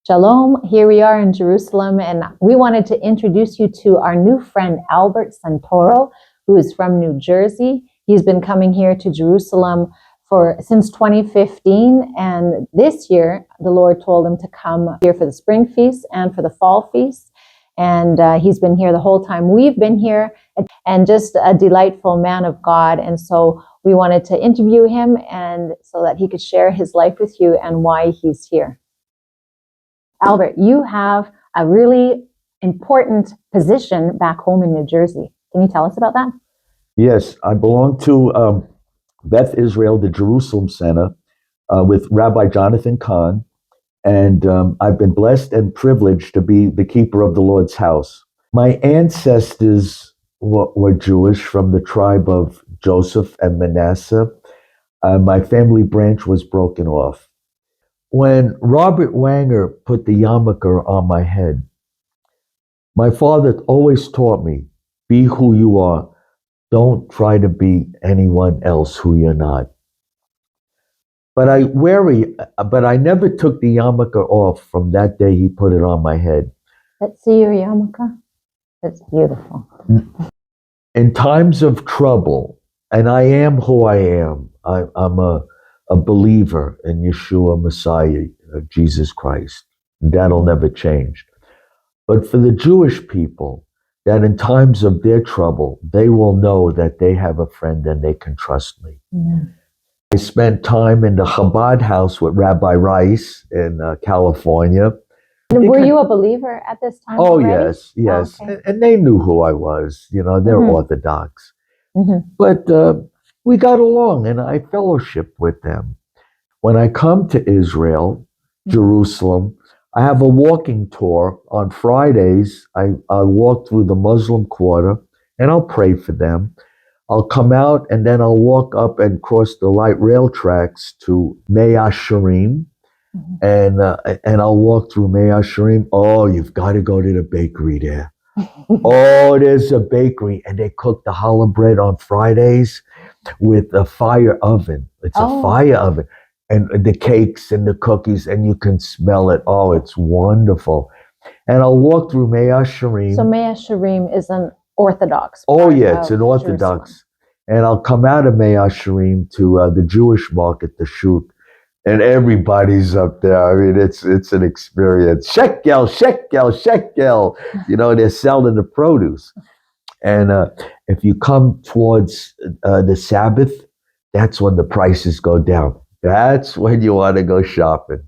Shalom, here we are in Jerusalem, and we wanted to introduce you to our new friend, Albert Santoro, who is from New Jersey. He's been coming here to Jerusalem since 2015, and this year, the Lord told him to come here for the spring feast and for the fall feast, and he's been here the whole time we've been here, and just a delightful man of God, and so we wanted to interview him and so that he could share his life with you and why he's here. Albert, you have a really important position back home in New Jersey. Can you tell us about that? Yes, I belong to Beth Israel, the Jerusalem Center, with Rabbi Jonathan Kahn, and I've been blessed and privileged to be the keeper of the Lord's house. My ancestors were Jewish from the tribe of Joseph and Manasseh. My family branch was broken off. When Robert Wanger put the yarmulke on my head, my father always taught me, be who you are. Don't try to be anyone else who you're not. But I never took the yarmulke off from that day he put it on my head. Let's see your yarmulke. It's beautiful. In times of trouble, and I am who I am, I'm a believer in Yeshua Messiah, Jesus Christ. That'll never change. But for the Jewish people, that in times of their trouble, they will know that they have a friend and they can trust me. Yeah. I spent time in the Chabad house with Rabbi Rice in California. Were you a believer at this time? Oh, already? yes. Oh, okay. And they knew who I was. You know, they're Orthodox. Mm-hmm. But we got along and I fellowshiped with them. When I come to Israel, Jerusalem, I have a walking tour on Fridays. I walk through the Muslim quarter and I'll pray for them. I'll come out and then I'll walk up and cross the light rail tracks to Mea Shearim. And I'll walk through Mea Shearim. Oh, you've got to go to the bakery there. Oh, there's a bakery and they cook the challah bread on Fridays with a fire oven. It's a fire oven. And the cakes and the cookies, and you can smell it. Oh, it's wonderful. And I'll walk through Mea Shearim. So Mea Shearim is an Orthodox. Oh, yeah, it's an Orthodox. Jerusalem. And I'll come out of Mea Shearim to the Jewish market, the Shuk, and everybody's up there. I mean, it's an experience. Shekel, shekel, shekel. You know, they're selling the produce. And if you come towards the Sabbath, that's when the prices go down. That's when you want to go shopping.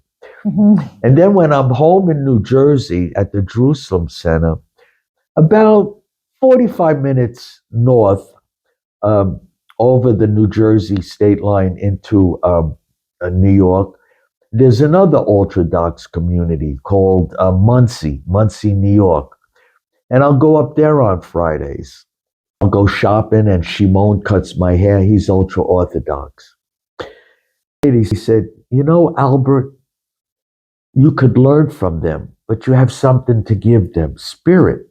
Mm-hmm. And then when I'm home in New Jersey at the Jerusalem Center, about 45 minutes north over the New Jersey state line into New York, there's another Orthodox community called Muncie, New York. And I'll go up there on Fridays. I'll go shopping and Shimon cuts my hair. He's ultra-Orthodox. He said, you know, Albert, you could learn from them, but you have something to give them. Spirit.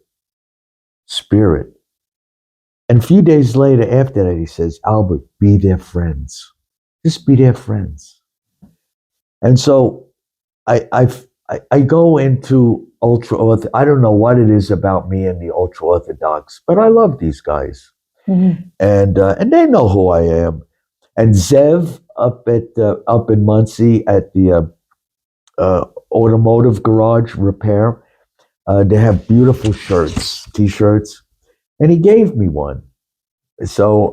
And a few days later after that, he says, Albert, be their friends. Just be their friends. And so I go into ultra-Orthodox. I don't know what it is about me and the ultra-Orthodox, but I love these guys. Mm-hmm. And they know who I am. And Zev up in Muncie at the automotive garage repair, they have beautiful shirts, t-shirts, and he gave me one. So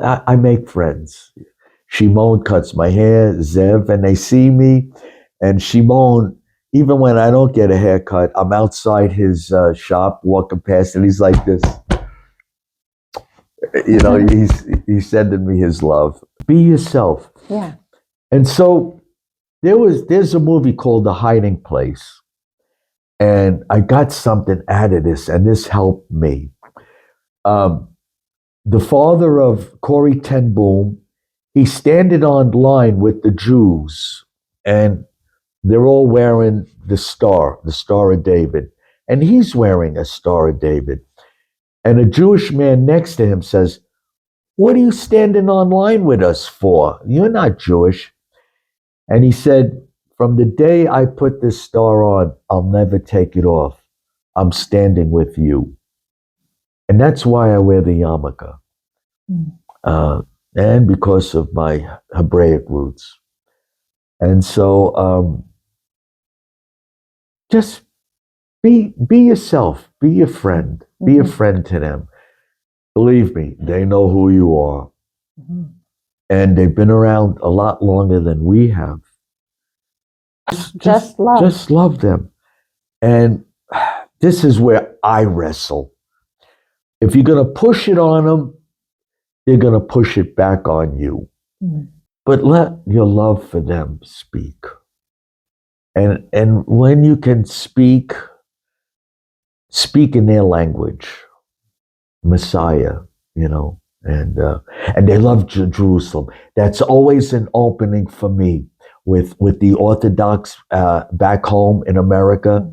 I make friends. Shimon cuts my hair, Zev, and they see me. And Shimon, even when I don't get a haircut, I'm outside his shop walking past, and he's like this. You know, he's sending me his love. Be yourself. Yeah. And so there's a movie called The Hiding Place, and I got something out of this, and this helped me. The father of Corrie ten Boom, he standing on line with the Jews, and they're all wearing the Star of David, and he's wearing a Star of David. And a Jewish man next to him says, what are you standing online with us for? You're not Jewish. And he said, from the day I put this star on, I'll never take it off. I'm standing with you. And that's why I wear the yarmulke. And because of my Hebraic roots. And so just be yourself, be a friend, be a friend to them. Believe me, they know who you are. And they've been around a lot longer than we have. Just love. Just love them. And this is where I wrestle. If you're going to push it on them, they're going to push it back on you. But let your love for them speak. And when you can speak in their language, Messiah, you know, and they love Jerusalem. That's always an opening for me with the Orthodox back home in America.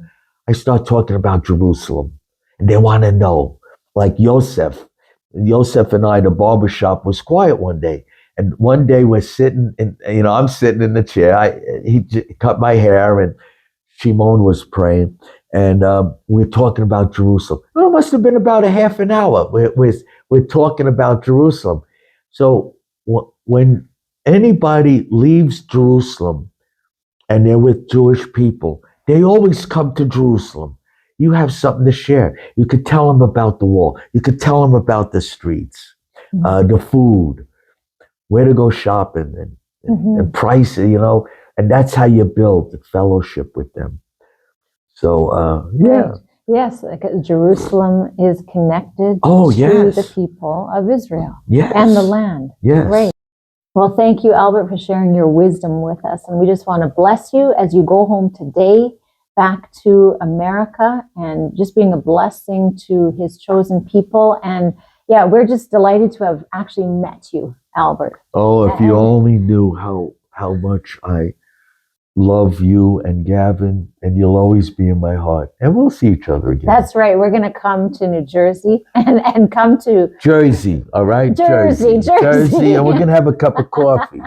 I start talking about Jerusalem, and they want to know. Like Yosef and I, the barbershop was quiet one day. And one day we're sitting I'm sitting in the chair. He cut my hair and Shimon was praying. And we're talking about Jerusalem. Well, it must have been about a half an hour. We're talking about Jerusalem. So when anybody leaves Jerusalem and they're with Jewish people, they always come to Jerusalem. You have something to share. You could tell them about the wall. You could tell them about the streets, the food, where to go shopping, and price, you know. And that's how you build the fellowship with them. So, yeah. Right. Yes, Jerusalem is connected to the people of Israel and the land. Yes. Great. Well, thank you, Albert, for sharing your wisdom with us. And we just want to bless you as you go home today back to America and just being a blessing to his chosen people. And yeah, we're just delighted to have actually met you, Albert. Oh, if you only knew how much I love you and Gavin, and you'll always be in my heart. And we'll see each other again. That's right. We're going to come to New Jersey and come to Jersey. All right, Jersey, and we're going to have a cup of coffee.